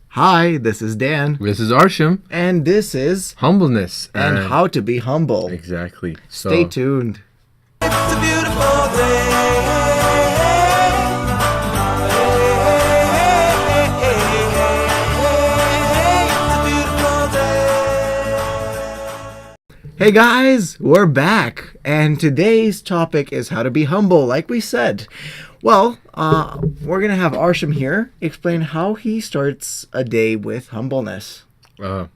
Hi, this is Dan. This is Arsham. And this is Humbleness. And How to Be Humble. Exactly. Stay tuned. It's a beautiful day. It's a beautiful day. Hey guys, we're back. And today's topic is how to be humble, like we said. Well, we're going to have Arsham here explain how he starts a day with humbleness. Well,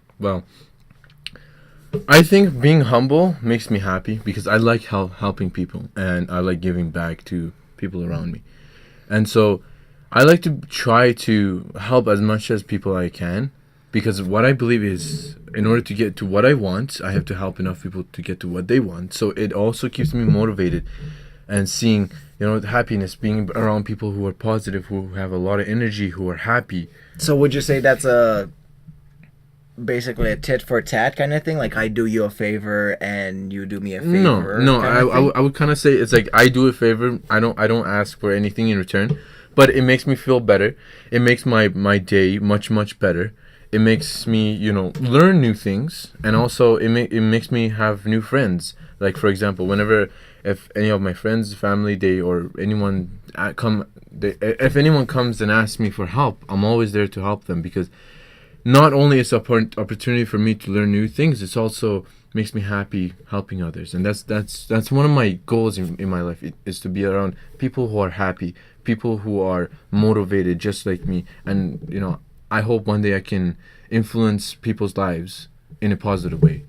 I think being humble makes me happy because I like helping people and I like giving back to people around me. And so I like to try to help as much as people I can because what I believe is in order to get to what I want, I have to help enough people to get to what they want. So it also keeps me motivated and seeing, happiness, being around people who are positive, who have a lot of energy, who are happy. So would you say that's basically a tit for tat kind of thing? Like I do you a favor and you do me a favor? No. I would kind of say it's like I do a favor. I don't ask for anything in return, but it makes me feel better. It makes my day much better. It makes me learn new things, and also it makes me have new friends. Like for example, if any of my friends, family, if anyone comes and asks me for help, I'm always there to help them because not only is it an opportunity for me to learn new things, it's also makes me happy helping others, and that's one of my goals in my life is to be around people who are happy, people who are motivated just like me, and I hope one day I can influence people's lives in a positive way.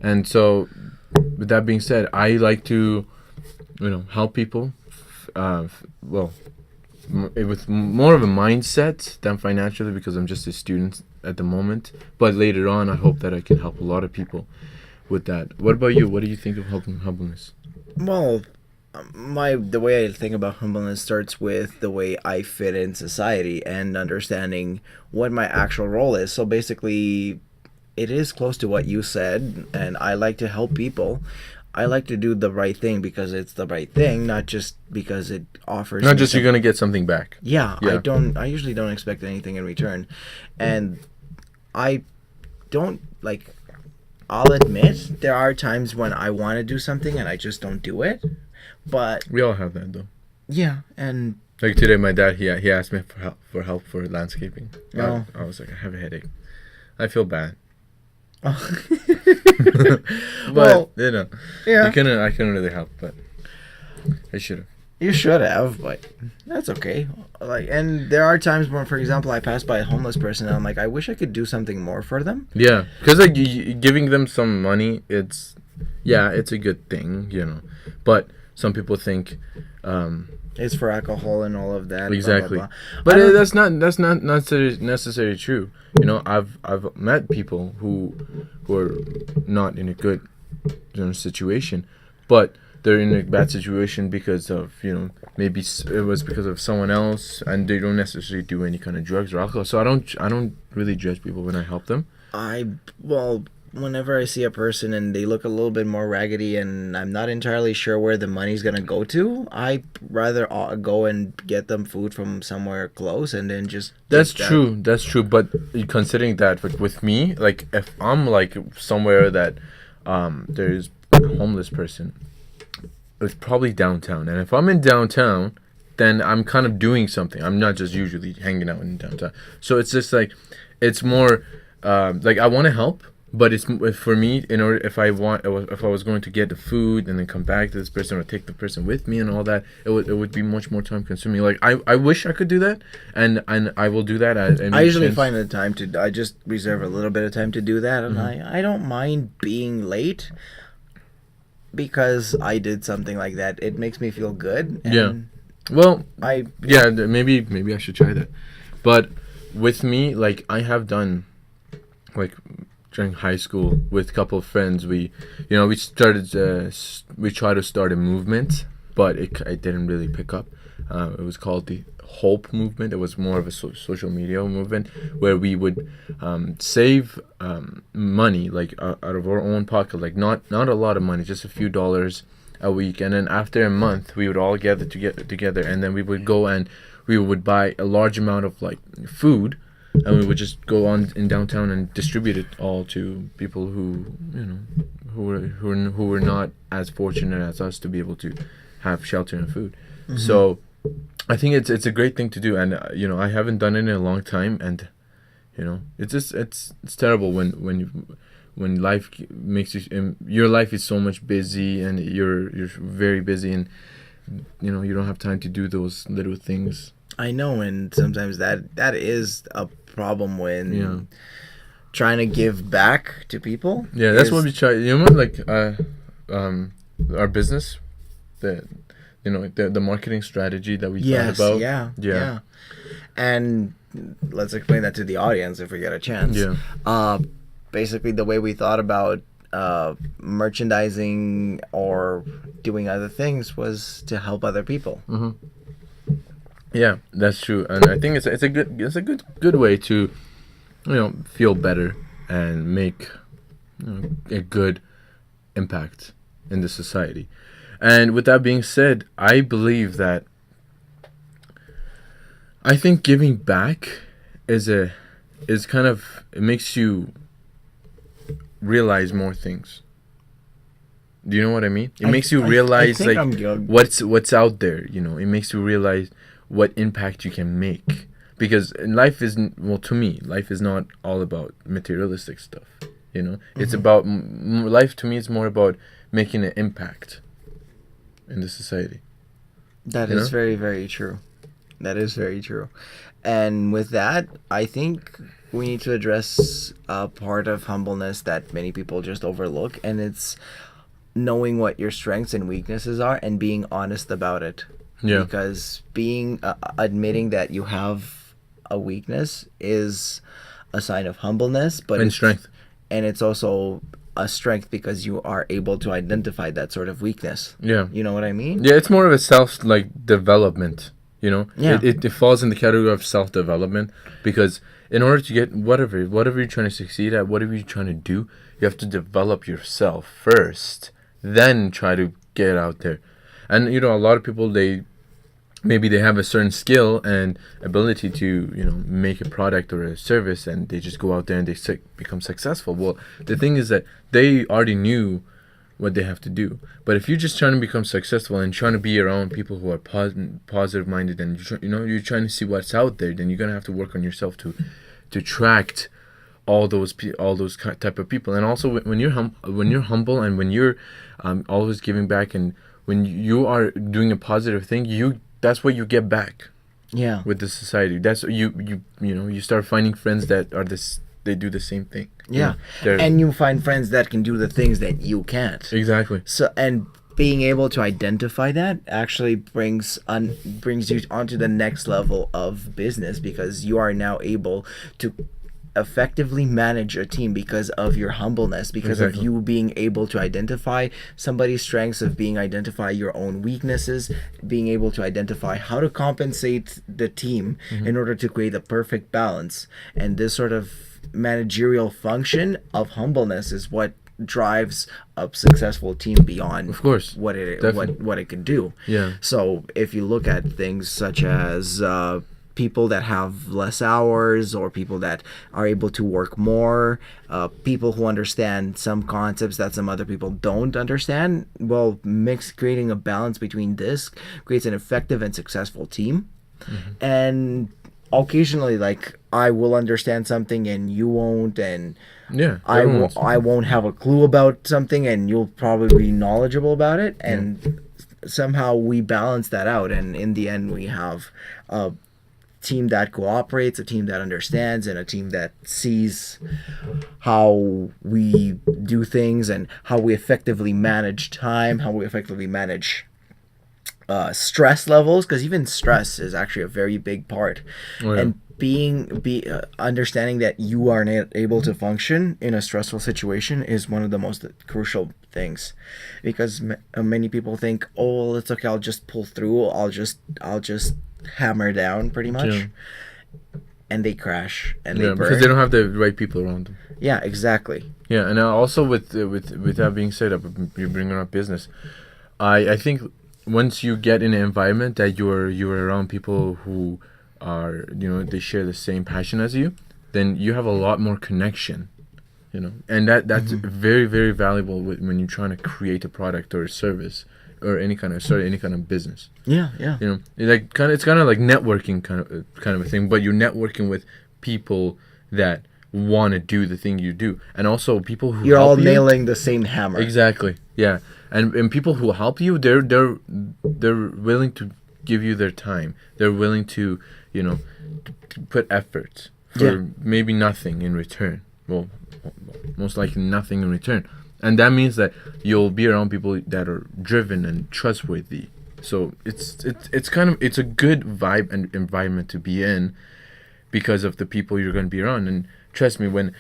And so, with that being said, I like to, help people. With more of a mindset than financially because I'm just a student at the moment. But later on, I hope that I can help a lot of people with that. What about you? What do you think of humbleness? Well, the way I think about humbleness starts with the way I fit in society and understanding what my actual role is. So basically, it is close to what you said, and I like to help people. I like to do the right thing because it's the right thing, not just because it offers. Not just you're gonna get something back. Yeah, I usually don't expect anything in return, and I don't like. I'll admit there are times when I want to do something and I just don't do it. But we all have that though. Yeah, and like today, my dad he asked me for help for landscaping. Oh. I was like, I have a headache. I feel bad. Oh. But yeah, I couldn't really help, but I should have. You should have, but that's okay. Like, and there are times when, for example, I pass by a homeless person and I'm like, I wish I could do something more for them. Yeah, because like giving them some money, it's a good thing, but some people think it's for alcohol and all of that. Exactly, blah, blah, blah. But that's not necessarily true. I've met people who are not in a good situation, but they're in a bad situation because of maybe it was because of someone else, and they don't necessarily do any kind of drugs or alcohol. So I don't really judge people when I help them. Whenever I see a person and they look a little bit more raggedy and I'm not entirely sure where the money's gonna go to, I rather go and get them food from somewhere close and then just. That's true. But considering that, like with me, like if I'm like somewhere that there's a homeless person, it's probably downtown, and if I'm in downtown, then I'm kind of doing something. I'm not just usually hanging out in downtown. So it's just like it's more like I want to help. But it's for me, in order if I was going to get the food and then come back to this person or take the person with me and all that, it would be much more time consuming. Like I wish I could do that, and I will do that. I usually find the time to. I just reserve a little bit of time to do that, and I don't mind being late because I did something like that. It makes me feel good. And Well, maybe I should try that. But with me, like I have done, like. During high school with a couple of friends, we tried to start a movement, but it didn't really pick up. It was called the Hope movement. It was more of a social media movement where we would save money like out of our own pocket, like not a lot of money, just a few dollars a week, and then after a month we would all gather together, and then we would go and we would buy a large amount of like food, and we would just go on in downtown and distribute it all to people who, you know, who were not as fortunate as us to be able to have shelter and food. So I think it's a great thing to do, and you know, I haven't done it in a long time, and you know, it's just it's terrible when life makes you, your life is so much busy, and you're very busy, and you know, you don't have time to do those little things. I know, and sometimes that is a problem when trying to give back to people. Yeah, that's what we try. You know, like our business, the marketing strategy that we thought about. Yeah. And let's explain that to the audience if we get a chance. Basically, the way we thought about merchandising or doing other things was to help other people. Yeah, that's true, and I think it's a good way to, you know, feel better and make, you know, a good impact in the society. And with that being said, I believe that I think giving back is kind of, it makes you realize more things. Do you know what I mean? It makes you realize like what's out there, you know. It makes you realize what impact you can make, because life isn't, well, to me, life is not all about materialistic stuff, you know. It's about life to me is more about making an impact in the society. That is very, very true. That is very true. And with that, I think we need to address a part of humbleness that many people just overlook, and it's knowing what your strengths and weaknesses are and being honest about it. Yeah. Because being admitting that you have a weakness is a sign of humbleness, but and strength. And it's also a strength because you are able to identify that sort of weakness. Yeah. You know what I mean? Yeah, it's more of a self development, you know? Yeah. It falls in the category of self development, because in order to get whatever you're trying to succeed at, whatever you're trying to do, you have to develop yourself first, then try to get out there. And you know, a lot of people, maybe they have a certain skill and ability to, you know, make a product or a service, and they just go out there and they become successful. Well, the thing is that they already knew what they have to do. But if you're just trying to become successful and trying to be around people who are positive minded, and you're trying to see what's out there, then you're gonna have to work on yourself to attract all those type of people. And also when you're humble, and when you're always giving back, and when you are doing a positive thing, that's what you get back. Yeah. With the society, that's you know, you start finding friends that are they do the same thing. Yeah. You know, and you find friends that can do the things that you can't. Exactly. So, and being able to identify that actually brings you onto the next level of business, because you are now able to effectively manage a team because of your humbleness, because of you being able to identify somebody's strengths, of being identify your own weaknesses, being able to identify how to compensate the team in order to create a perfect balance. And this sort of managerial function of humbleness is what drives a successful team beyond, of course, what it can do. Yeah. So if you look at things such as people that have less hours, or people that are able to work more, people who understand some concepts that some other people don't understand, well, creating a balance between this creates an effective and successful team. And occasionally, like, I will understand something and you won't, and I won't have a clue about something and you'll probably be knowledgeable about it, and somehow we balance that out, and in the end we have a team that cooperates, a team that understands, and a team that sees how we do things and how we effectively manage time, how we effectively manage stress levels, because even stress is actually a very big part. And understanding that you are not able to function in a stressful situation is one of the most crucial things, because many people think, oh, it's okay, I'll just pull through, I'll just hammer down pretty much, and they crash and they burn because they don't have the right people around them. Yeah, exactly. Yeah, and also with that being said, you bringing up business, I think once you get in an environment that you're around people who are, they share the same passion as you, then you have a lot more connection, and that's very, very valuable when you're trying to create a product or a service or any kind of business. Yeah. It's kind of like networking kind of a thing, but you're networking with people that want to do the thing you do, and also people who You're help all you. nailing the same hammer. Exactly. Yeah. And people who help you, they're willing to give you their time. They're willing to, to put effort for maybe nothing in return. Well, most likely nothing in return. And that means that you'll be around people that are driven and trustworthy. So it's a good vibe and environment to be in because of the people you're going to be around. And trust me, when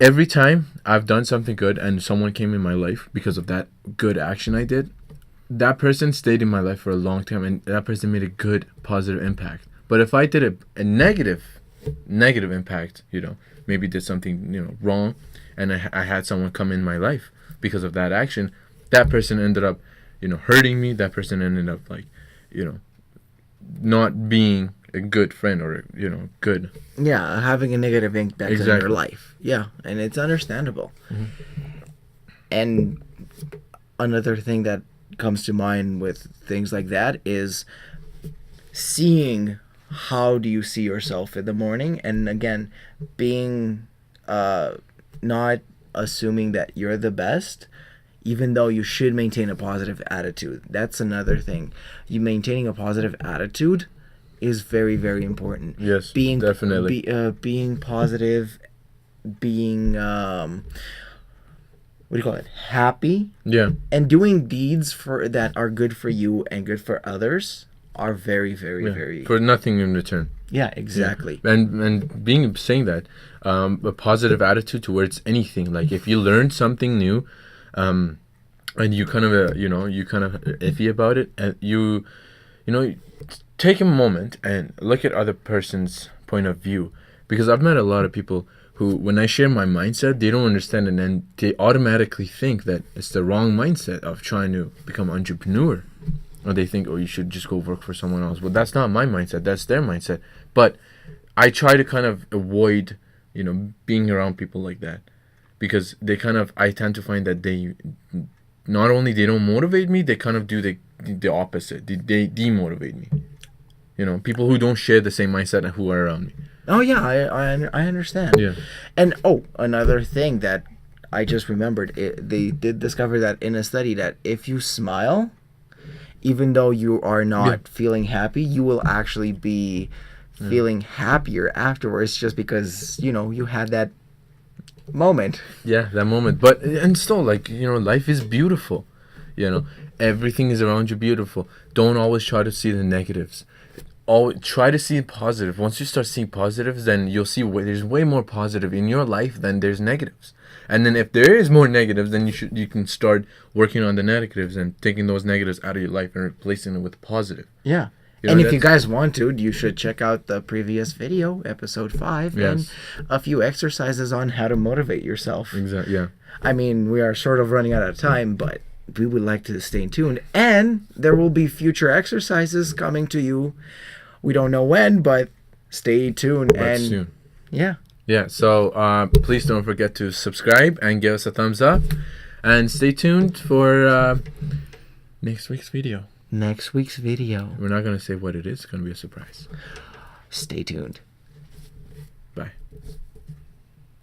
every time I've done something good and someone came in my life because of that good action I did, that person stayed in my life for a long time, and that person made a good, positive impact. But if I did a negative impact, maybe did something, wrong, and I had someone come in my life because of that action, that person ended up, hurting me. That person ended up not being a good friend or, good. Yeah, having a negative impact in Exactly. your life. Yeah, and it's understandable. And another thing that comes to mind with things like that is seeing how do you see yourself in the morning, and again, being not assuming that you're the best, even though you should maintain a positive attitude. That's another thing. You maintaining a positive attitude is very, very important. Yes, definitely. Being positive, being what do you call it? Happy, Yeah. and doing deeds that are good for you and good for others are very, very, very. For nothing in return. Yeah, exactly. And saying that, a positive attitude towards anything. Like if you learn something new, and you kind of iffy about it, and you take a moment and look at other person's point of view, because I've met a lot of people who, when I share my mindset, they don't understand, and then they automatically think that it's the wrong mindset of trying to become an entrepreneur, or they think, oh, you should just go work for someone else. Well, that's not my mindset, that's their mindset. But I try to kind of avoid being around people like that, because I tend to find that they not only they don't motivate me, they kind of do the opposite. They demotivate me. People who don't share the same mindset and who are around me. Oh yeah, I understand. Yeah. And another thing that I just remembered, they did discover that in a study that if you smile, even though you are not feeling happy, you will actually be feeling happier afterwards, just because you had that moment. Yeah, that moment. But and still, life is beautiful. Everything is around you beautiful. Don't always try to see the negatives. Always try to see positive. Once you start seeing positives, then you'll see there's way more positive in your life than there's negatives. And then if there is more negatives, then you can start working on the negatives and taking those negatives out of your life and replacing it with positive. Yeah. And if you guys want to, you should check out the previous video, episode 5, and a few exercises on how to motivate yourself. Exactly. Yeah. I mean, we are sort of running out of time, but we would like to stay tuned. And there will be future exercises coming to you. We don't know when, but stay tuned. But soon. Yeah. Yeah. So please don't forget to subscribe and give us a thumbs up. And stay tuned for next week's video. Next week's video. We're not going to say what it is. It's going to be a surprise. Stay tuned.